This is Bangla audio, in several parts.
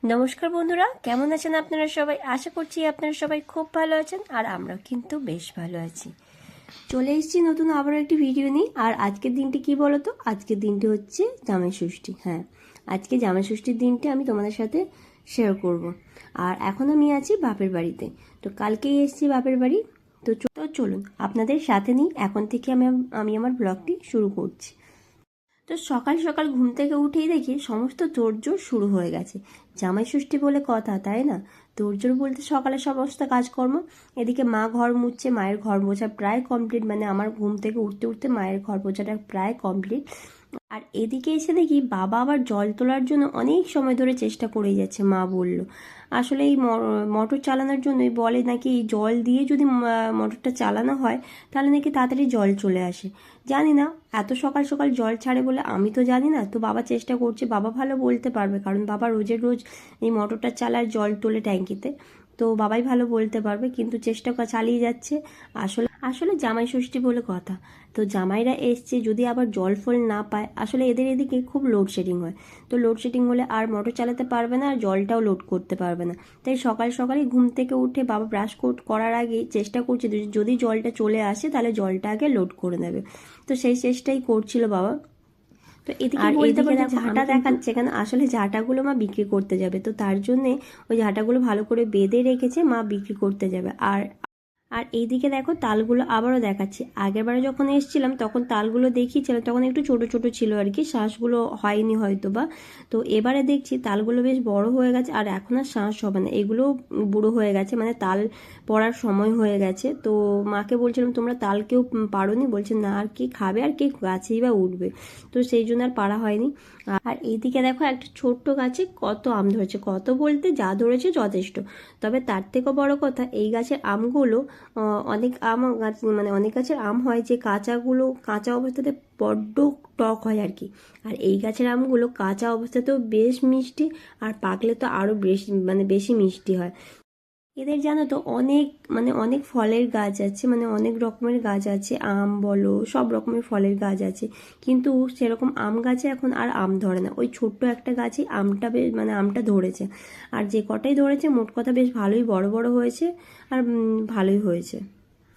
নমস্কার বন্ধুরা, কেমন আছেন আপনারা সবাই? আশা করছি আপনারা সবাই খুব ভালো আছেন আর আমরাও কিন্তু বেশ ভালো আছি। চলে এসেছি নতুন আবার একটি ভিডিও নিয়ে। আর আজকের দিনটি কি বলো তো? আজকের দিনটি হচ্ছে জামাই ষষ্ঠী। হ্যাঁ, আজকে জামাই ষষ্ঠীর দিনটি আমি তোমাদের সাথে শেয়ার করব। আর এখন আমি আছি বাপের বাড়িতে। তো কালকেই এসেছি বাপের বাড়ি। তো চলুন আপনাদের সাথে নিই। এখন থেকে আমি আমার ব্লগটি শুরু করছি। তো সকাল সকাল ঘুম থেকে উঠেই দেখি সমস্ত তোড়জোড় শুরু হয়ে গেছে। জামাই ষষ্ঠী বলে কথা, তাই না? তোড়জোড় বলতে সকালে সমস্ত কাজকর্ম। এদিকে মা ঘর মুছছে, মায়ের ঘর মোছা প্রায় কমপ্লিট, মানে আমার ঘুম থেকে উঠতে উঠতে মায়ের ঘর মোছাটা প্রায় কমপ্লিট। আর এদিকে এসে দেখি বাবা আবার জল তোলার জন্য অনেক সময় ধরে চেষ্টা করেই যাচ্ছে। মা বলল আসলে এই মোটর চালানোর জন্যই বলে নাকি এই জল দিয়ে যদি মোটরটা চালানো হয় তাহলে নাকি তাড়াতাড়ি জল চলে আসে। জানি না এত সকাল সকাল জল ছাড়ে বলে, আমি তো জানি না। তো বাবা চেষ্টা করছে, বাবা ভালো বলতে পারবে, কারণ বাবা রোজের রোজ এই মোটরটা চালায়, জল তোলে ট্যাঙ্কিতে। তো বাবাই ভালো বলতে পারবে, কিন্তু চেষ্টা চালিয়ে যাচ্ছে। আসলে আসলে জামাই ষষ্ঠী বলে কথা। তো জামাইরা এসছে, যদি আবার জল ফল না পায়, আসলে এদের এদিকে খুব লোডশেডিং হয়। তো লোডশেডিং হলে আর মোটর চালাতে পারবে না, আর জলটাও লোড করতে পারবে না। তাই সকাল সকালই ঘুম থেকে উঠে বাবা ব্রাশ করার আগে চেষ্টা করছে যদি জলটা চলে আসে তাহলে জলটা আগে লোড করে নেবে। তো সেই চেষ্টাই করছিল বাবা। তো এদিকে বলতে পারছি ঝাঁটা দেখাচ্ছে, কেন আসলে ঝাঁটাগুলো মা বিক্রি করতে যাবে। তো তার জন্যে ওই ঝাঁটাগুলো ভালো করে বেঁধে রেখেছে, মা বিক্রি করতে যাবে। আর আর এইদিকে দেখো তালগুলো আবারও দেখাচ্ছি। আগেরবারে যখন এসেছিলাম তখন তালগুলো দেখিয়েছিলাম, তখন একটু ছোট ছোট ছিল আর কি, শ্বাসগুলো হয়নি হয়তো বা। তো এবারে দেখছি তালগুলো বেশ বড় হয়ে গেছে, আর এখন আর শ্বাস হবে না, এগুলো বুড়ো হয়ে গেছে, মানে তাল পড়ার সময় হয়ে গেছে। তো মাকে বলছিলাম তোমরা তাল কেউ পারোনি? বলছে না, আর কি খাবে, আর কে গাছেই বা উঠবে। তো সেই জন্য আর পারা হয়নি। আর এইদিকে দেখো একটা ছোট্ট গাছে কত আম ধরেছে, কত বলতে যা ধরেছে যথেষ্ট। তবে তার থেকেও বড় কথা, এই গাছের আমগুলো অনেক আম গাছ, মানে অনেক গাছের আম হয় যে কাঁচা অবস্থাতে বড্ড টক হয় আর কি। আর এই গাছের আমগুলো কাঁচা অবস্থাতেও বেশ মিষ্টি, আর পাকলে তো আরও বেশি, মানে বেশি মিষ্টি হয়। এদের জানো তো অনেক ফলের গাছ আছে, মানে অনেক রকমের গাছ আছে, আম বলো সব রকমের ফলের গাছ আছে। কিন্তু সেরকম আম গাছে এখন আর আম ধরে না। ওই ছোট্ট একটা গাছে আমটা ধরেছে। আর যে কটাই ধরেছে মোট কথা বেশ ভালোই বড় বড় হয়েছে, আর ভালোই হয়েছে।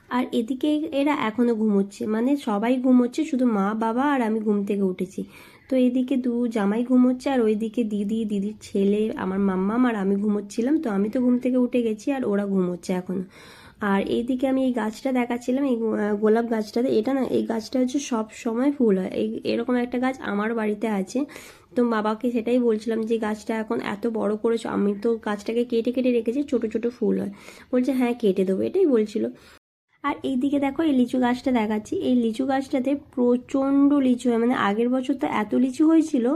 আর এদিকে এরা এখনো ঘুমোচ্ছে, মানে সবাই ঘুমোচ্ছে, শুধু মা বাবা আর আমি ঘুম থেকে উঠেছি। তো এদিকে জামাই ঘুমোচ্ছে, আর ওইদিকে দিদির ছেলে, আমার মাম্মাম আর আমি ঘুমোচ্ছিলাম। তো আমি তো ঘুম থেকে উঠে গেছি, আর ওরা ঘুমোচ্ছে এখনো। আর এইদিকে আমি এই গাছটা দেখাচ্ছিলাম, এই গোলাপ গাছটাতে, এটা না, এই গাছটা হচ্ছে সব সময় ফুল হয়। এরকম একটা গাছ আমার বাড়িতে আছে। তো বাবাকে সেটাই বলছিলাম যে গাছটা এখন এত বড় করেছো, আমি তো গাছটাকে কেটে কেটে রেখেছি, ছোট ছোট ফুল হয়। বলছে হ্যাঁ কেটে দেবো, এটাই বলছিল। আর এইদিকে দেখো এই লিচু গাছটা দেখাচ্ছি। এই লিচু গাছটাতে প্রচণ্ড লিচু হয়, মানে আগের বছর তো এত লিচু হয়েছিল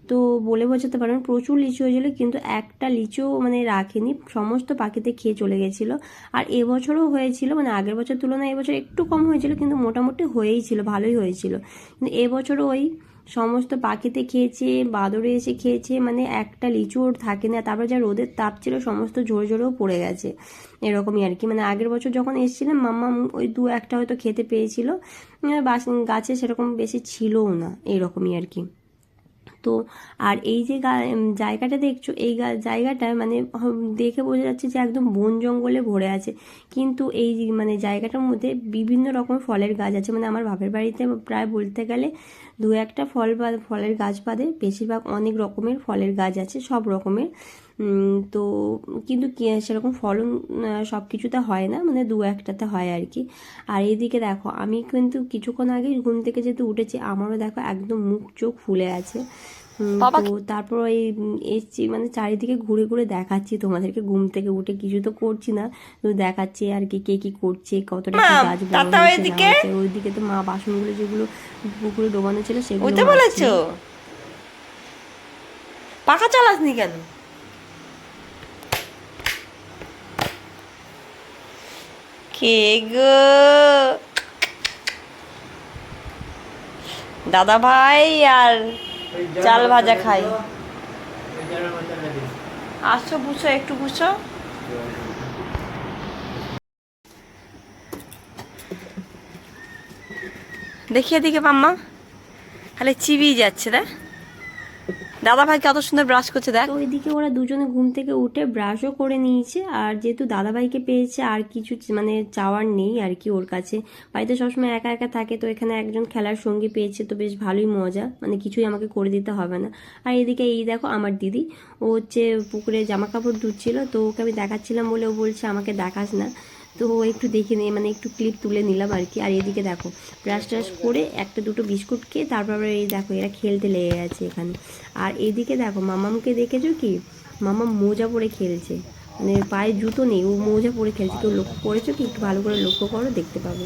তো বলে বোঝাতে পারবেন, প্রচুর লিচু হয়েছিল, কিন্তু একটা লিচু মানে রাখেনি, সমস্ত পাখিতে খেয়ে চলে গেছিলো। আর এবছরও হয়েছিল, মানে আগের বছর তুলনায় এবছর একটু কম হয়েছিল, কিন্তু মোটামুটি হয়েই ছিল, ভালোই হয়েছিল। কিন্তু এবছরও ওই সমস্ত পাখিতে খেয়েছে, বাদরে এসে খেয়েছে, মানে একটা লিচু ওর থাকে না। তারপরে যা রোদের তাপ ছিল সমস্ত ঝরে ঝরেও পড়ে গেছে, এরকমই আর কি। মানে আগের বছর যখন এসেছিলাম মাম্মা ওই দু একটা হয়তো খেতে পেয়েছিল, গাছে সেরকম বেশি ছিলও না, এরকমই আর কি। তো আর এই যে জায়গাটা দেখছো, এই জায়গাটা মানে দেখে বোঝা যাচ্ছে যে একদম বন জঙ্গলে ভরে আছে। কিন্তু এই মানে জায়গাটার মধ্যে বিভিন্ন রকমের ফলের গাছ আছে, মানে আমার বাপের বাড়িতে প্রায় বলতে গেলে দু একটা ফলের গাছ বাদে বেশিরভাগ অনেক রকমের ফলের গাছ আছে, সব রকমের। তো কিন্তু সেরকম ফলন সব কিছুতে হয় না, মানে দু একটাতে হয় আর কি। আর এইদিকে দেখো আমি কিন্তু কিছুক্ষণ আগে ঘুম থেকে যেহেতু উঠেছি, আমারও দেখো একদম মুখ চোখ ফুলে আছে। তো তারপর এই এসছি, মানে চারিদিকে ঘুরে ঘুরে দেখাচ্ছি তোমাদেরকে, ঘুম থেকে উঠে কিছু তো করছি না, তো দেখাচ্ছি আর কি কে কি করছে, কতটা কি গাছ বড় হয়েছে। ওইদিকে তো মা বাসনগুলো যেগুলো পুকুরে ডোবানো ছিল সেগুলো বলেছো। পাখা চালাসনি কেন? কে গো? দাদা ভাই আর চাল ভাজা খাই। আসো বুঝো, একটু বুঝো। দেখিয়ে দিকে মাম্মা খালি চিবিয়ে যাচ্ছে রে। দাদা ভাই কত সুন্দর ব্রাশ করছে দেখ। তো ওইদিকে ওরা দুজনে ঘুম থেকে উঠে ব্রাশও করে নিয়েছে। আর যেহেতু দাদাভাইকে পেয়েছে আর কিছু মানে চাওয়ার নেই আর কি ওর কাছে, বাড়িতে সবসময় একা একা থাকে, তো এখানে একজন খেলার সঙ্গী পেয়েছে, তো বেশ ভালোই মজা, মানে কিছুই আমাকে করে দিতে হবে না। আর এদিকে এই দেখো আমার দিদি, ও হচ্ছে পুকুরে জামা কাপড় ধুচ্ছিল, তো ওকে আমি দেখাচ্ছিলাম বলে ও বলছে আমাকে দেখাস না, তো ও একটু দেখে নিয়ে মানে একটু ক্লিপ তুলে নিলাম আর কি। আর এদিকে দেখো ব্রাশ ট্রাশ করে একটা দুটো বিস্কুট খেয়ে তারপর এই দেখো এরা খেলতে লেগে গেছে এখানে। আর এদিকে দেখো মামামকে দেখেছো কি, মামাম মোজা পরে খেলছে, মানে পায়ে জুতো নেই, ও মোজা পরে খেলছে। কেউ লক্ষ্য করেছো কি? একটু ভালো করে লক্ষ্য করো, দেখতে পাবে।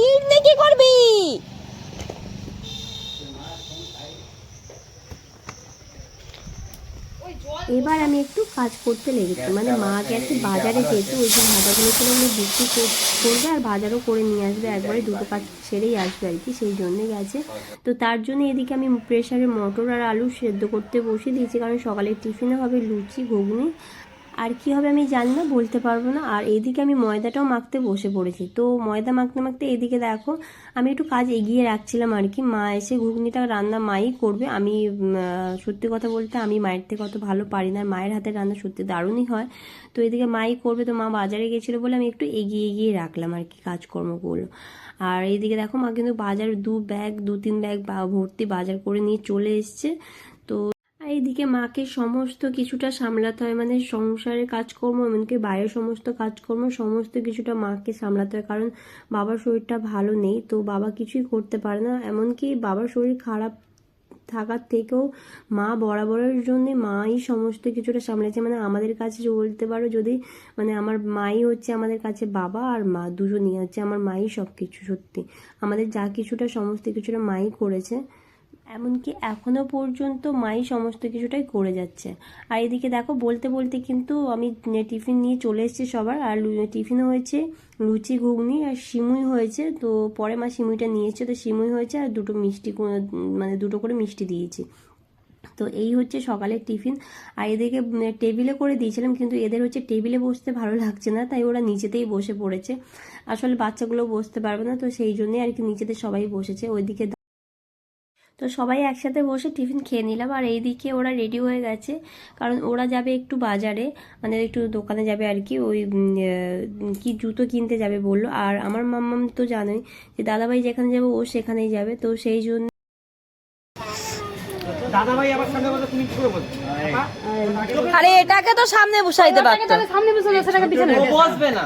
ইট নিয়ে কি করবি? এবার আমি একটু কাজ করতে লেগেছি, মানে মা গেছে বাজারে, যেহেতু ওই যে ভাজাগুলো ছিল আমি বিক্রি করবে আর বাজারও করে নিয়ে আসবে, একবারে দুটো কাজ সেরেই আসবে আর কি, সেই জন্যে গেছে। তো তার জন্য এদিকে আমি প্রেসারে মটর আর আলু সেদ্ধ করতে বসিয়ে দিয়েছি, কারণ সকালে টিফিনে হবে লুচি ঘুগনি, আর কি হবে আমি জানি না, বলতে পারবো না। আর এইদিকে আমি ময়দাটাও মাখতে বসে পড়েছি। তো ময়দা মাখতে মাখতে এদিকে দেখো আমি একটু কাজ এগিয়ে রাখছিলাম আর কি। মা এসে ঘুগনিটা রান্না মাই করবে, আমি সত্যি কথা বলতে আমি মায়ের থেকে অত ভালো পারি না, মায়ের হাতের রান্না সত্যি দারুণই হয়। তো এদিকে মাই করবে, তো মা বাজারে গেছিলো বলে আমি একটু এগিয়ে এগিয়ে রাখলাম আর কি কাজকর্মগুলো। আর এইদিকে দেখো মা কিন্তু বাজার দু তিন ব্যাগ ভর্তি বাজার করে নিয়ে চলে এসছে। তো আর এইদিকে মাকে সমস্ত কিছুটা সামলাতে হয়, মানে সংসারের কাজকর্ম এমনকি বাইরের সমস্ত কাজকর্ম সমস্ত কিছুটা মাকে সামলাতে হয়, কারণ বাবার শরীরটা ভালো নেই, তো বাবা কিছুই করতে পারে না। এমনকি বাবার শরীর খারাপ থাকার থেকেও মা বরাবরের জন্য মাই সমস্ত কিছুটা সামলেছে, মানে আমাদের কাছে বলতে পারো যদি, মানে আমার মাই হচ্ছে আমাদের কাছে, বাবা আর মা দুজনই হচ্ছে আমার মাই সব কিছু। সত্যি আমাদের যা কিছুটা সমস্ত কিছুটা মাই করেছে, এমনকি এখনো পর্যন্ত মাই সমস্ত কিছুটাই করে যাচ্ছে। আর এদিকে দেখো বলতে বলতে কিন্তু আমি টিফিন নিয়ে চলে এসেছি সবার, আর টিফিনও হয়েছে লুচি ঘুগনি আর সিমুই হয়েছে। তো পরে মা সিমুইটা নিয়ে এসেছে, তো সিমুই হয়েছে আর দুটো মিষ্টি মানে দুটো করে মিষ্টি দিয়েছি। তো এই হচ্ছে সকালের টিফিন। আর এদেরকে টেবিলে করে দিয়েছিলাম, কিন্তু এদের হচ্ছে টেবিলে বসতে ভালো লাগছে না, তাই ওরা নিচেতেই বসে পড়েছে। আসলে বাচ্চাগুলো বসতে পারবে না, তো সেই জন্যই আর কি নিচেতে সবাই বসেছে। ওইদিকে তো সবাই একসাথে বসে টিফিন খেয়ে নিলাম। আর এইদিকে ওরা রেডি হয়ে গেছে, কারণ ওরা যাবে একটু বাজারে, মানে একটু দোকানে যাবে আর কি, ওই কি জুতো কিনতে যাবে বললো। আর আমার মাম্মাম তো জানোই যে দাদাভাই যেখানে যাবে ও সেখানেই যাবে, তো সেই জন্য দাদাভাই আবার সামনে বলতে তুমি কি করে বলছো? আরে এটাকে তো সামনে বসাইতে পারতো। সামনে বসে সেটাকে পিছনে ও বসবে না,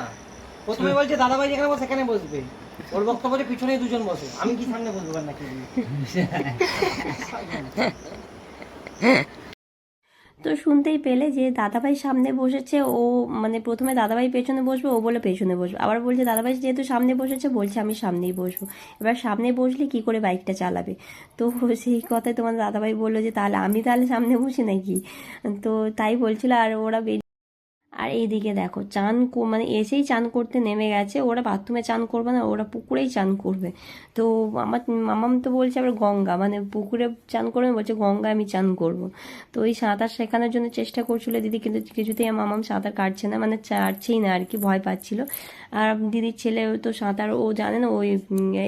প্রথমে বলছে দাদাভাই যেখানে বসে সেখানে বসবে, ওর বক্তব্য যে পিছনেই দুজন বসে, আমি কি সামনে বসবো নাকি? তো শুনতেই পেলে যে দাদাভাই সামনে বসেছে, ও মানে প্রথমে দাদাভাই পেছনে বসবে, ও বলে পেছনে বসবে, আবার বলছে দাদাভাই যেহেতু সামনে বসেছে বলছে আমি সামনেই বসবো। এবার সামনে বসলে কি করে বাইকটা চালাবে, তো সেই কথায় তোমার দাদাভাই বললো যে তাহলে আমি তাহলে সামনে বসি নাকি, তো তাই বলছিল। আর ওরা আর এইদিকে দেখো মানে এসেই চান করতে নেমে গেছে, ওরা বাথরুমে চান করবে না, ওরা পুকুরেই চান করবে। তো আমার মামাম তো বলছে আবার গঙ্গা, মানে পুকুরে চান করবে, বলছে গঙ্গায় আমি চান করব। তো ওই সাঁতার শেখানোর জন্য চেষ্টা করছিল দিদি, কিন্তু কিছুতেই আমার মামাম সাঁতার কাটছে না, মানে ছাড়ছেই না আর কি, ভয় পাচ্ছিল। আর দিদির ছেলে তো সাঁতার ও জানে না, ওই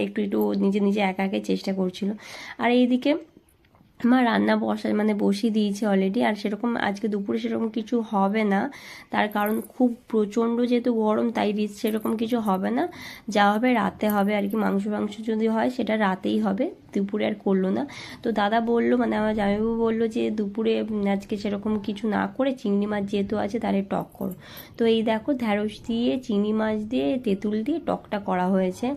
একটু একটু নিজে নিজে একা একাই চেষ্টা করছিল। আর এইদিকে আমার রান্না মানে বসিয়ে দিয়েছে অলরেডি। আর সেরকম আজকে দুপুরে সেরকম কিছু হবে না, তার কারণ খুব প্রচণ্ড যেহেতু গরম, তাই সেরকম কিছু হবে না, যা হবে রাতে হবে আর কি। মাংস যদি হয় সেটা রাতেই হবে, দুপুরে আর করলো না। তো দাদা বললো, মানে আমার জামাইবাবু বললো যে দুপুরে আজকে সেরকম কিছু না করে চিংড়ি মাছ যেহেতু আছে তাহলে টক করো। তো এই দেখো ঢ্যাঁড়স দিয়ে চিংড়ি মাছ দিয়ে তেঁতুল দিয়ে টকটা করা হয়েছে।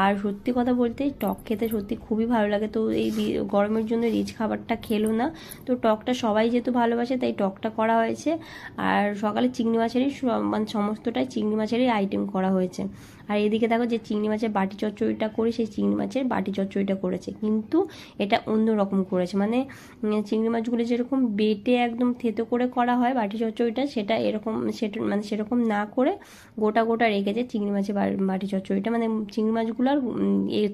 আর সত্যি কথা বলতে টক খেতে সত্যি খুবই ভালো লাগে। তো এই গরমের জন্য রিচ খাবারটা খেলো না, তো টকটা সবাই যেহেতু ভালোবাসে তাই টকটা করা হয়েছে। আর সকালে চিংড়ি মাছেরই মানে সমস্তটাই চিংড়ি মাছেরই আইটেম করা হয়েছে। আর এদিকে দেখো যে চিংড়ি মাছের বাটি চচ্চড়িটা করে, সেই চিংড়ি মাছের বাটি চচ্চড়িটা করেছে, কিন্তু এটা অন্য রকম করেছে, মানে চিংড়ি মাছগুলো যেরকম বেটে একদম থেতো করে করা হয় বাটি চচ্চড়িটা, সেটা এরকম সেটা মানে সেরকম না করে গোটা গোটা রেখেছে চিংড়ি মাছের বাটি চচ্চড়িটা, মানে চিংড়ি মাছগুলো আর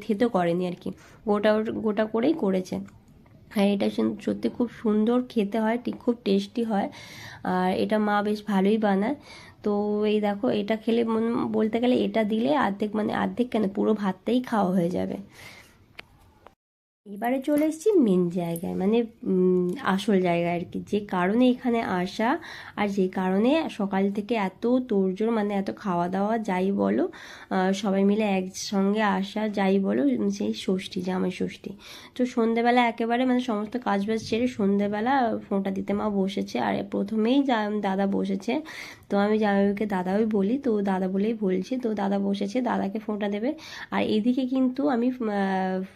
থেতো করেনি আর কি, গোটা গোটা করেই করেছে। আর এটা সত্যি খুব সুন্দর খেতে হয়, খুব টেস্টি হয়। আর এটা মা বেশ ভালোই বানায়। তো এই দেখো, এটা খেলে বলতে গেলে এটা দিলে অর্ধেক, মানে অর্ধেক কেন, পুরো ভাতটাই খাওয়া হয়ে যাবে। এবারে চলে এসেছি মেন জায়গায়, মানে আসল জায়গায় আর কি, যে কারণে এখানে আসা আর যে কারণে সকাল থেকে এত তোড়জোড়, মানে এত খাওয়া দাওয়া যাই বলো, সবাই মিলে একসঙ্গে আসা যাই বলো, সেই ষষ্ঠী, জামাই ষষ্ঠী। তো সন্ধেবেলা একেবারে মানে সমস্ত কাজবাজ ছেড়ে সন্ধেবেলা ফোঁটা দিতে মা বসেছে। আর প্রথমেই দাদা বসেছে, তো আমি জামাইবাবুকে দাদাই বলি, তো দাদা বলেই বলছি। তো দাদা বসেছে, দাদাকে ফোঁটা দেবে। আর এদিকে কিন্তু আমি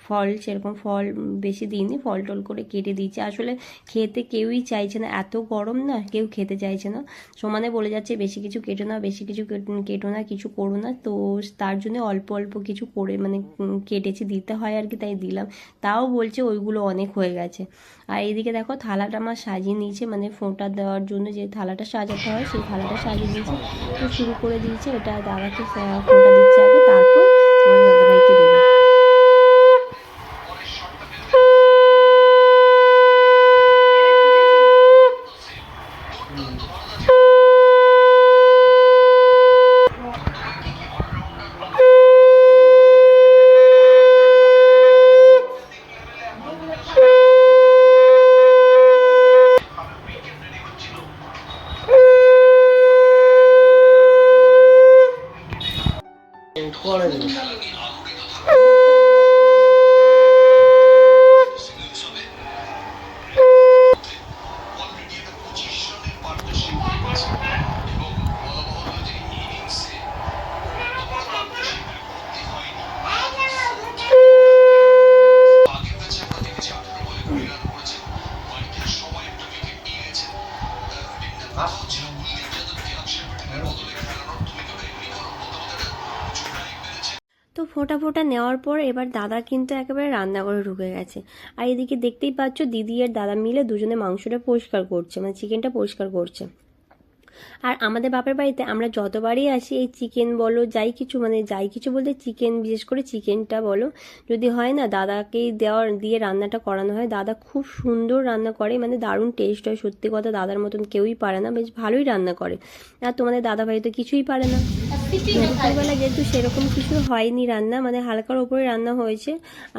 ফল, সেরকম ফল বেশি দিইনি, ফল টল করে কেটে দিয়েছি। আসলে খেতে কেউই চাইছে না, এত গরম না, কেউ খেতে চাইছে না। সমানে বলে যাচ্ছে বেশি কিছু কেটো না, বেশি কিছু কেটো না, কিছু করো না। তো তার জন্য অল্প অল্প কিছু করে মানে কেটেছি, দিতে হয় আর কি, তাই দিলাম। তাও বলছে ওইগুলো অনেক হয়ে গেছে। আর এইদিকে দেখো থালাটা আমার সাজিয়ে নিয়েছে, মানে ফোঁটা দেওয়ার জন্য যে থালাটা সাজাতে হয় সেই থালাটা সাজিয়ে দিয়েছে। তো শুরু করে দিয়েছে, এটা দাদাকে ফোঁটা দিচ্ছে আগে, তারপর আমার দাদাভাইকে দেবে। করে দেবে। তো ফোঁটা ফোঁটা নেওয়ার পর এবার দাদা কিন্তু একেবারে রান্নাঘরে ঢুকে গেছে। আর এদিকে দেখতেই পাচ্ছ দিদি আর দাদা মিলে দুজনে মাংসটা পরিষ্কার করছে, মানে চিকেনটা পরিষ্কার করছে। আর আমাদের বাপের বাড়িতে আমরা যতবারই আসি এই চিকেন বলো যাই কিছু, মানে যাই কিছু বলতে চিকেন, বিশেষ করে চিকেনটা বলো যদি হয় না, দাদাকেই দিয়ে রান্নাটা করানো হয়। দাদা খুব সুন্দর রান্না করে, মানে দারুণ টেস্ট হয়, সত্যি কথা দাদার মতন কেউই পারে না, বেশ ভালোই রান্না করে। আর তোমাদের দাদা ভাই তো কিছুই পারে না। দুপুরবেলা যেহেতু সেরকম কিছু হয়নি রান্না, মানে হালকার ওপরে রান্না হয়েছে,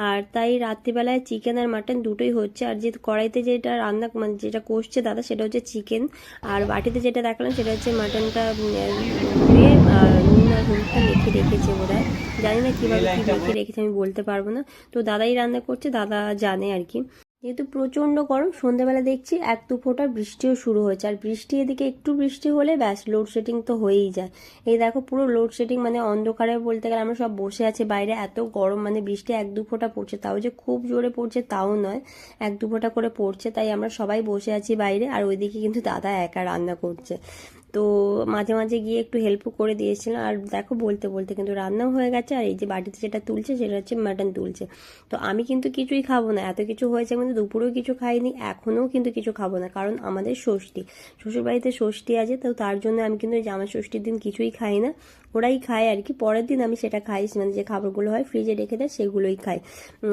আর তাই রাত্রিবেলায় চিকেন আর মাটন দুটোই হচ্ছে। আর যে কড়াইতে যেটা রান্না, মানে যেটা কষছে দাদা, সেটা হচ্ছে চিকেন। আর বাটিতে যেটা দেখালাম সেটা হচ্ছে মাটনটা ধুয়ে নুন আর হলুদটা মেখে রেখেছে বোধহয়, জানি না কীভাবে কী মেখে রেখেছে আমি বলতে পারবো না। তো দাদাই রান্না করছে, দাদা জানে আর কি। যেহেতু প্রচণ্ড গরম, সন্ধ্যাবেলা দেখছি এক দু ফোঁটা বৃষ্টিও শুরু হয়েছে। আর বৃষ্টি এদিকে একটু বৃষ্টি হলে ব্যাস লোডশেডিং তো হয়েই যায়। এই দেখো পুরো লোডশেডিং, মানে অন্ধকারে বলতে গেলে আমরা সব বসে আছি বাইরে, এত গরম, মানে বৃষ্টি এক দু ফোঁটা পড়ছে, তাও যে খুব জোরে পড়ছে তাও নয়, এক দু ফোঁটা করে পড়ছে, তাই আমরা সবাই বসে আছি বাইরে। আর ওইদিকে কিন্তু দাদা একা রান্না করছে, তো মাঝে মাঝে গিয়ে একটু হেল্পও করে দিয়েছিলাম। আর দেখো বলতে বলতে কিন্তু রান্নাও হয়ে গেছে। আর এই যে বাটিতে যেটা তুলছে সেটা হচ্ছে মাটন তুলছে। তো আমি কিন্তু কিছুই খাবো না, এত কিছু হয়েছে, কিন্তু দুপুরেও কিছু খাইনি, এখনও কিন্তু কিছু খাবো না, কারণ আমাদের ষষ্ঠী, শ্বশুরবাড়িতে ষষ্ঠী আছে, তো তার জন্য আমি কিন্তু জামাই ষষ্ঠীর দিন কিছুই খাই না, ওরাই খায় আর কি। পরের দিন আমি সেটা খাই, মানে যে খাবারগুলো হয় ফ্রিজে রেখে দেয় সেগুলোই খাই।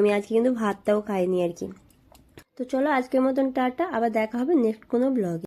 আমি আজকে কিন্তু ভাতটাও খাইনি আর কি। তো চলো আজকের মতন টাটা, আবার দেখা হবে নেক্সট কোনো ব্লগে।